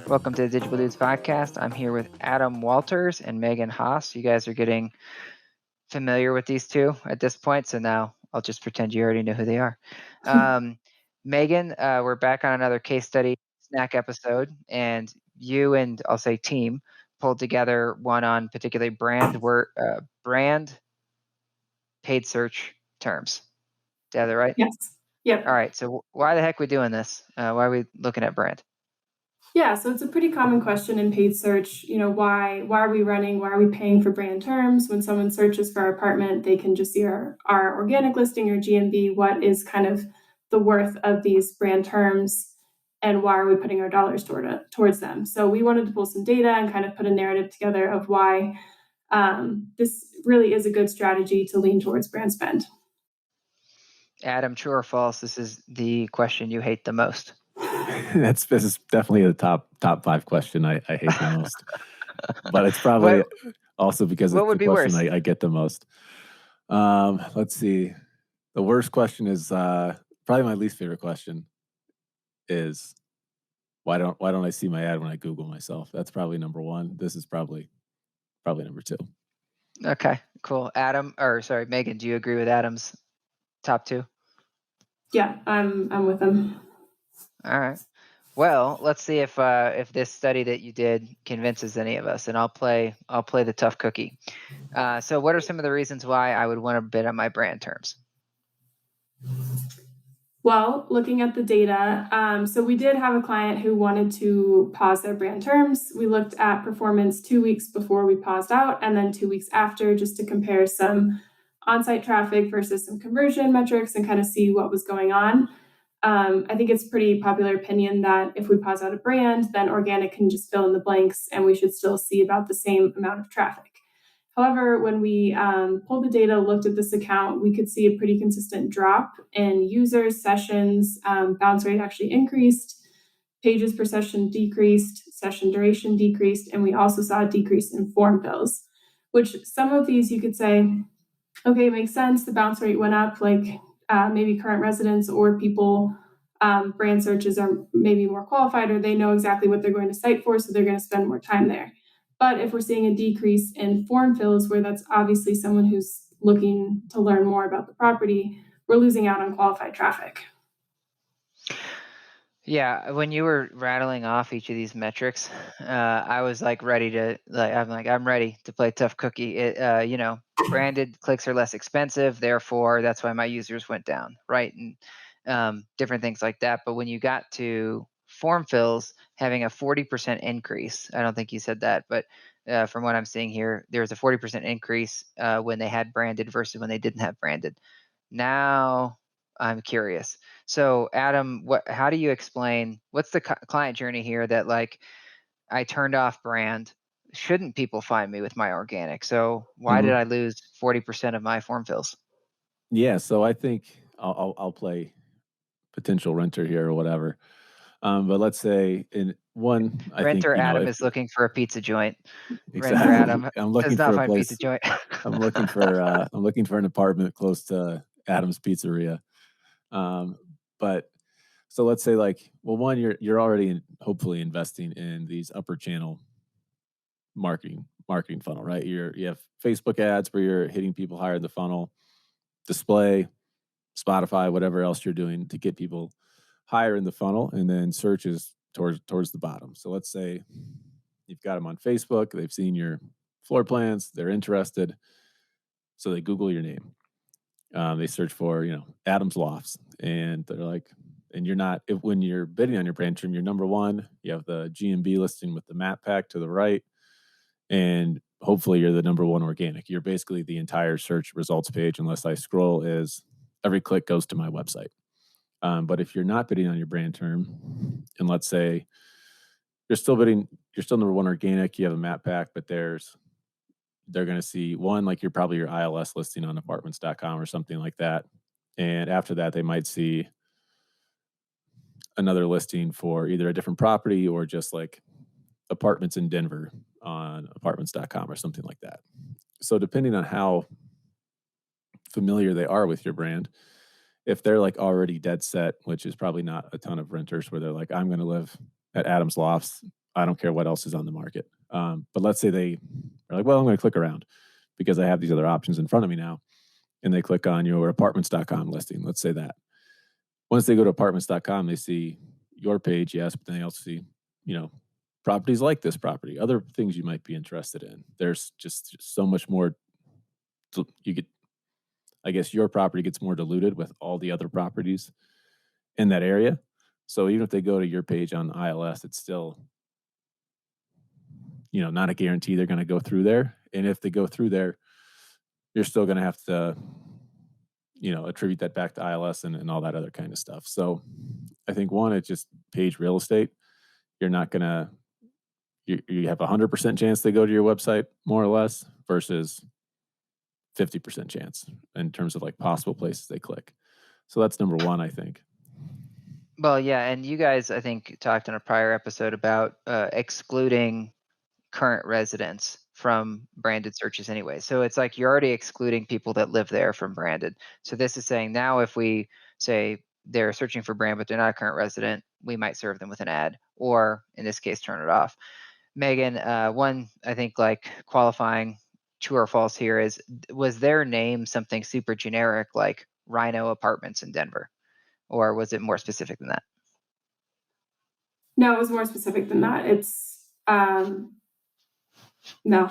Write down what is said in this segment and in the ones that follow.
Welcome to the Digible Dudes podcast. I'm here with Adam Walters and Megan Haase. You guys are getting familiar with these two at this point, so now I'll just pretend you already know who they are. Megan, we're back on another case study snack episode, and you and I'll say team pulled together one on particularly brand paid search terms. Did I have that right? Yes. Yep. All right. So why the heck are we doing this? Why are we looking at brand? Yeah, so it's a pretty common question in paid search. Why are we running? Why are we paying for brand terms? When someone searches for our apartment, they can just see our organic listing or GMV. What is kind of the worth of these brand terms, and why are we putting our dollars towards them? So we wanted to pull some data and kind of put a narrative together of why this really is a good strategy to lean towards brand spend. Adam, true or false? This is the question you hate the most. This is definitely the top 5 question I hate the most. But it's probably also because it's the question I get the most. Let's see. The worst question is probably my least favorite question is why don't I see my ad when I Google myself? That's probably number one. This is probably number two. Okay, cool. Megan, do you agree with Adam's top two? Yeah, I'm with him. All right. Well, let's see if this study that you did convinces any of us, and I'll play the tough cookie. So what are some of the reasons why I would want to bid on my brand terms? Well, looking at the data, so we did have a client who wanted to pause their brand terms. We looked at performance 2 weeks before we paused out and then 2 weeks after, just to compare some on-site traffic versus some conversion metrics and kind of see what was going on. I think it's pretty popular opinion that if we pause out a brand, then organic can just fill in the blanks and we should still see about the same amount of traffic. However, when we pulled the data, looked at this account, we could see a pretty consistent drop in users, sessions, bounce rate actually increased, pages per session decreased, session duration decreased, and we also saw a decrease in form fills, which some of these you could say, okay, it makes sense. The bounce rate went up, like maybe current residents or people, brand searches are maybe more qualified or they know exactly what they're going to cite for, so they're going to spend more time there. But if we're seeing a decrease in form fills, where that's obviously someone who's looking to learn more about the property, we're losing out on qualified traffic. Yeah, when you were rattling off each of these metrics, I was like ready to I'm ready to play tough cookie. Branded clicks are less expensive, therefore that's why my users went down, right? And different things like that. But when you got to form fills having a 40% increase, I don't think you said that, but from what I'm seeing here, there was a 40% increase when they had branded versus when they didn't have branded. Now I'm curious. So Adam, how do you explain, what's the client journey here that like I turned off brand? Shouldn't people find me with my organic? So why did I lose 40% of my form fills? Yeah, so I think I'll play potential renter here or whatever. But let's say in one, I Renter think, Adam is looking for a pizza joint. Exactly. Renter Adam I'm looking does not for a find place. pizza joint. I'm looking for an apartment close to Adam's Pizzeria. But so let's say like, well, one, you're already hopefully investing in these upper channel marketing funnel, right? You have Facebook ads where you're hitting people higher in the funnel, display, Spotify, whatever else you're doing to get people higher in the funnel, and then search is towards the bottom. So let's say you've got them on Facebook, they've seen your floor plans, they're interested, so they Google your name. They search for, Adam's Lofts, and they're like, and you're not, when you're bidding on your brand term, you're number one, you have the GMB listing with the map pack to the right, and hopefully you're the number one organic. You're basically the entire search results page, unless I scroll, is every click goes to my website. But if you're not bidding on your brand term, and let's say you're still number one organic, you have a map pack, but they're going to see one, like you're probably your ILS listing on apartments.com or something like that. And after that, they might see another listing for either a different property or just like apartments in Denver on apartments.com or something like that. So depending on how familiar they are with your brand if they're like already dead set, which is probably not a ton of renters where they're like, I'm going to live at Adams Lofts. I don't care what else is on the market. But let's say they are like, well, I'm going to click around because I have these other options in front of me now. And they click on your apartments.com listing. Let's say that. Once they go to apartments.com, they see your page, yes, but then they also see, properties like this property, other things you might be interested in. There's just so much more. You get, I guess your property gets more diluted with all the other properties in that area. So even if they go to your page on ILS, it's still, not a guarantee they're going to go through there. And if they go through there, you're still going to have to, attribute that back to ILS and all that other kind of stuff. So I think one, it's just page real estate. You're not going to, you have 100% chance they go to your website more or less versus 50% chance in terms of like possible places they click. So that's number one, I think. Well, yeah, and you guys, I think, talked in a prior episode about excluding current residents from branded searches anyway. So it's like you're already excluding people that live there from branded. So this is saying now if we say they're searching for brand, but they're not a current resident, we might serve them with an ad, or in this case, turn it off. Megan, one, I think like qualifying true or false here is, was their name something super generic like Rhino Apartments in Denver? Or was it more specific than that? No, it was more specific than that. It's no.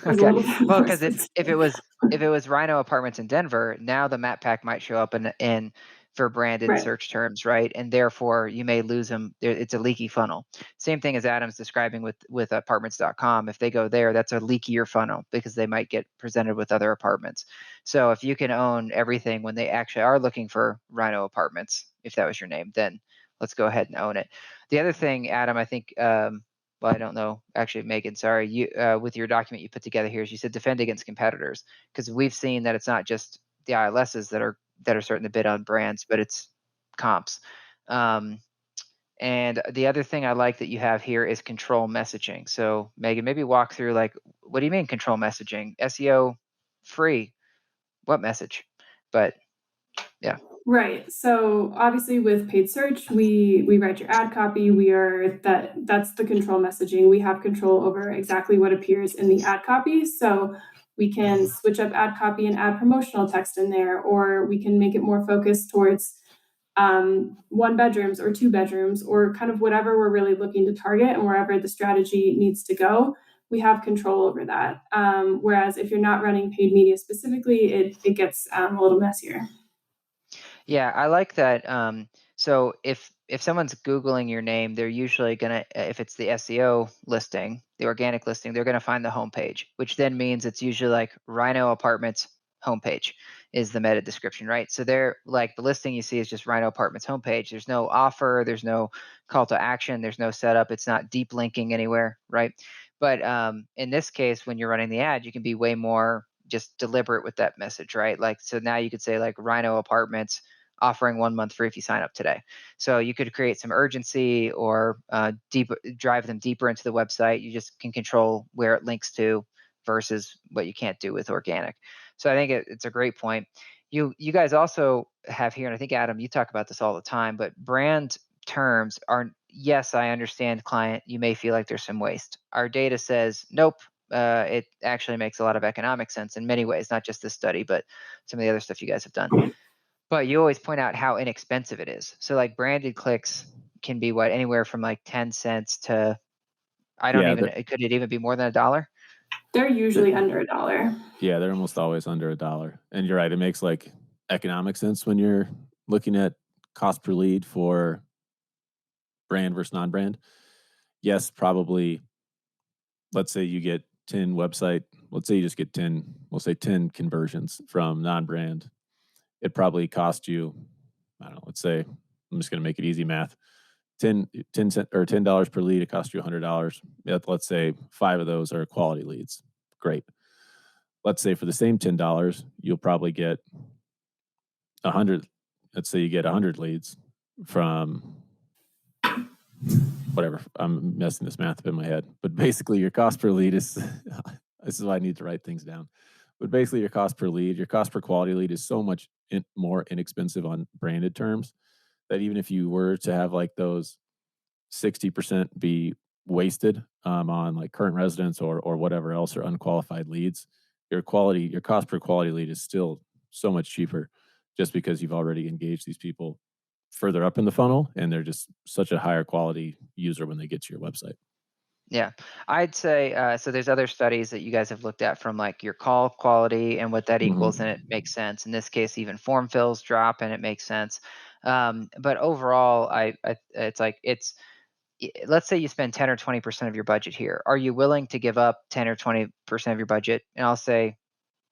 Okay. Well, because if it was Rhino Apartments in Denver, now the map pack might show up in for branded Right. search terms, right? And therefore you may lose them. It's a leaky funnel. Same thing as Adam's describing with apartments.com. If they go there, that's a leakier funnel because they might get presented with other apartments. So if you can own everything when they actually are looking for Rhino Apartments, if that was your name, then let's go ahead and own it. The other thing, Adam, I think, well, I don't know. Actually, Megan, sorry. You with your document you put together here, is you said defend against competitors, because we've seen that it's not just the ILSs that are starting to bid on brands, but it's comps. And the other thing I like that you have here is control messaging. So Megan, maybe walk through like, what do you mean control messaging? SEO free? What message? But yeah. Right. So obviously with paid search, we write your ad copy. That's the control messaging. We have control over exactly what appears in the ad copy. So we can switch up ad copy and add promotional text in there, or we can make it more focused towards 1 bedrooms or 2 bedrooms, or kind of whatever we're really looking to target and wherever the strategy needs to go. We have control over that. Whereas if you're not running paid media specifically, it gets a little messier. Yeah, I like that. So if someone's Googling your name, they're usually gonna, if it's the SEO listing, the organic listing, they're gonna find the homepage, which then means it's usually like Rhino Apartments homepage is the meta description, right? So they're like, the listing you see is just Rhino Apartments homepage. There's no offer, there's no call to action, there's no setup, it's not deep linking anywhere, right? But in this case, when you're running the ad, you can be way more just deliberate with that message, right? Like, so now you could say like Rhino Apartments offering 1 month free if you sign up today. So you could create some urgency or drive them deeper into the website. You just can control where it links to versus what you can't do with organic. So I think it's a great point. You guys also have here, and I think Adam, you talk about this all the time, but brand terms are, yes, I understand client, you may feel like there's some waste. Our data says, nope, it actually makes a lot of economic sense in many ways, not just this study, but some of the other stuff you guys have done. But you always point out how inexpensive it is. So like branded clicks can be what, anywhere from like 10 cents to, could it even be more than $1? They're usually under $1. Yeah, they're almost always under $1. And you're right, it makes like economic sense when you're looking at cost per lead for brand versus non-brand. Yes, probably, let's say you get 10 website, let's say you just get 10, we'll say 10 conversions from non-brand. It probably cost you, I don't know, let's say, I'm just going to make it easy math, 10 cent or $10 per lead, it costs you $100. Let's say 5 of those are quality leads. Great. Let's say for the same $10, you'll probably get 100. Let's say you get 100 leads from whatever. I'm messing this math up in my head, but basically your cost per lead is, this is why I need to write things down. But basically, your cost per lead, your cost per quality lead is so much more inexpensive on branded terms that even if you were to have like those 60% be wasted on like current residents or whatever else or unqualified leads, your cost per quality lead is still so much cheaper just because you've already engaged these people further up in the funnel and they're just such a higher quality user when they get to your website. Yeah, I'd say so. There's other studies that you guys have looked at from like your call quality and what that equals, and Mhm. it makes sense. In this case, even form fills drop, and it makes sense. But overall, it's like let's say you spend 10 or 20% of your budget here. Are you willing to give up 10 or 20% of your budget? And I'll say,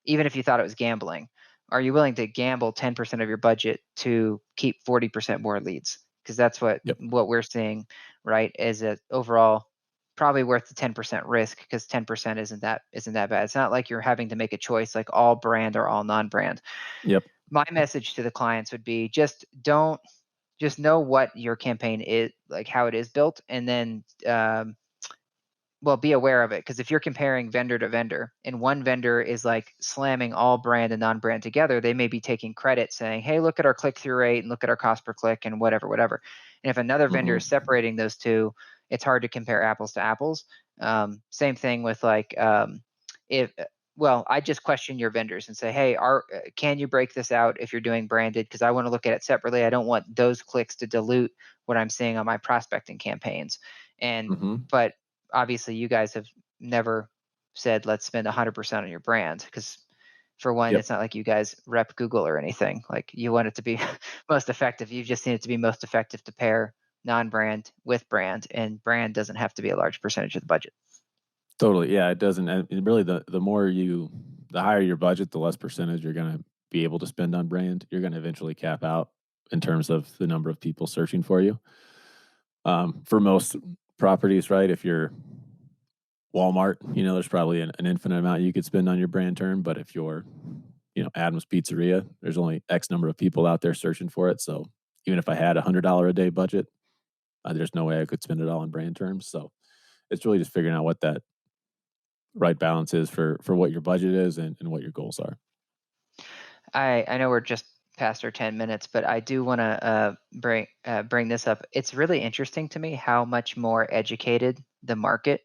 even if you thought it was gambling, are you willing to gamble 10% of your budget to keep 40% more leads? Because that's Yep. what we're seeing, right? Is that overall probably worth the 10% risk because 10% isn't that bad. It's not like you're having to make a choice like all brand or all non-brand. Yep. My message to the clients would be just know what your campaign is, like how it is built, and then well, be aware of it, because if you're comparing vendor to vendor and one vendor is like slamming all brand and non-brand together, they may be taking credit saying, hey, look at our click-through rate and look at our cost per click and whatever. And if another vendor Mhm. is separating those two, it's hard to compare apples to apples. Same thing with like if well, I just question your vendors and say, hey, can you break this out if you're doing branded? Because I want to look at it separately. I don't want those clicks to dilute what I'm seeing on my prospecting campaigns. And Mhm. but obviously you guys have never said let's spend 100% on your brand, because for one, Yep. it's not like you guys rep Google or anything. Like, you want it to be most effective. You just need it to be most effective to pair non-brand with brand, and brand doesn't have to be a large percentage of the budget. Totally. Yeah, it doesn't. And really, the higher your budget, the less percentage you're going to be able to spend on brand. You're going to eventually cap out in terms of the number of people searching for you. For most properties, right? If you're Walmart, there's probably an infinite amount you could spend on your brand term. But if you're, Adam's Pizzeria, there's only X number of people out there searching for it. So even if I had $100 a day budget, there's no way I could spend it all on brand terms. So it's really just figuring out what that right balance is for what your budget is and what your goals are. I know we're just past our 10 minutes, but I do want to bring this up. It's really interesting to me how much more educated the market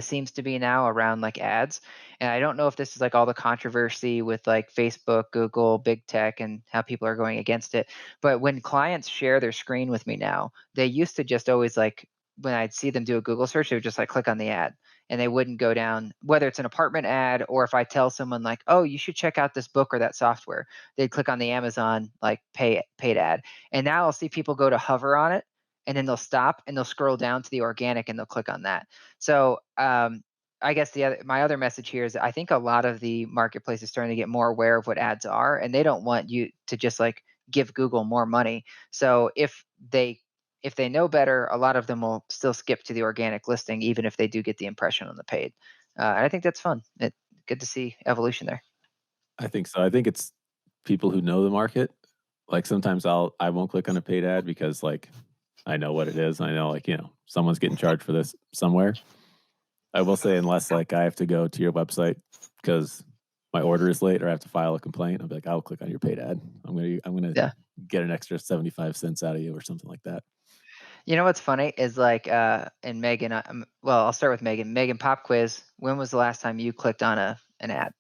seems to be now around like ads. And I don't know if this is like all the controversy with like Facebook, Google, big tech, and how people are going against it. But when clients share their screen with me now, they used to just always like, when I'd see them do a Google search, they would just like click on the ad, and they wouldn't go down, whether it's an apartment ad or if I tell someone like, oh, you should check out this book or that software, they'd click on the Amazon like paid ad. And now I'll see people go to hover on it, and then they'll stop and they'll scroll down to the organic and they'll click on that. So I guess my other message here is that I think a lot of the marketplace is starting to get more aware of what ads are, and they don't want you to just like give Google more money. So if they know better, a lot of them will still skip to the organic listing, even if they do get the impression on the paid. And I think that's fun. Good to see evolution there. I think so. I think it's people who know the market. Like sometimes I won't click on a paid ad because like I know what it is. I know like, someone's getting charged for this somewhere. I will say unless like I have to go to your website because my order is late or I have to file a complaint, I'll be like, I'll click on your paid ad. I'm gonna Yeah. get an extra 75 cents out of you or something like that. You know what's funny is like, and Megan, well, I'll start with Megan. Megan, pop quiz. When was the last time you clicked on an ad?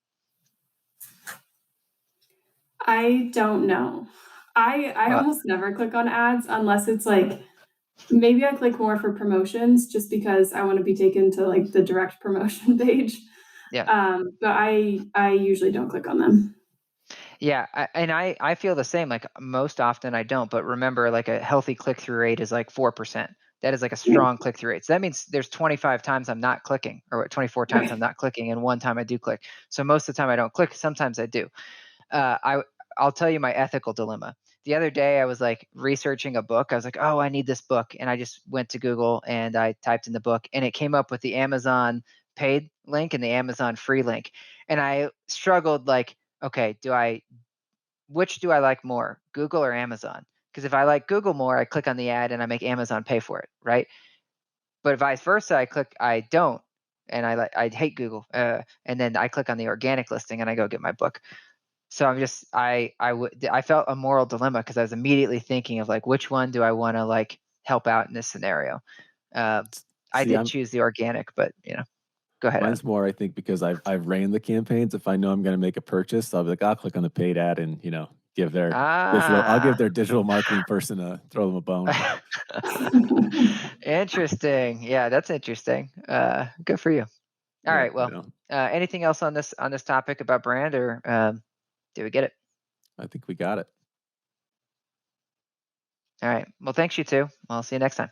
I don't know. I Uh, almost never click on ads unless it's like maybe I click more for promotions just because I want to be taken to like the direct promotion page. yeah. But I usually don't click on them. Yeah, I feel the same. Like most often I don't, but remember, like a healthy click-through rate is like 4%. That is like a Yeah. strong click-through rate. So that means there's 25 times I'm not clicking, or 24 times I'm Right. not clicking, and one time I do click. So most of the time I don't click. Sometimes I do. Uh, I I'll tell you my ethical dilemma. The other day I was like researching a book. I was like, oh, I need this book, and I just went to Google and I typed in the book, and it came up with the Amazon paid link and the Amazon free link, and I struggled like, okay, which do I like more, Google or Amazon? Because if I like Google more, I click on the ad and I make Amazon pay for it, right? But vice versa, I don't. and I hate Google. And then I click on the organic listing and I go get my book. So I felt a moral dilemma because I was immediately thinking of like, which one do I want to like help out in this scenario? I See, did choose the organic, but go ahead, Adam. mine's more, I think, because I've ran the campaigns. If I know I'm going to make a purchase, I'll be like, I'll click on the paid ad and give their I'll give their digital marketing person throw them a bone. Interesting. Yeah, that's interesting. Good for you. All right. Well, anything else on this topic about brand, or did we get it? I think we got it. All right. Well, thanks you two. I'll see you next time.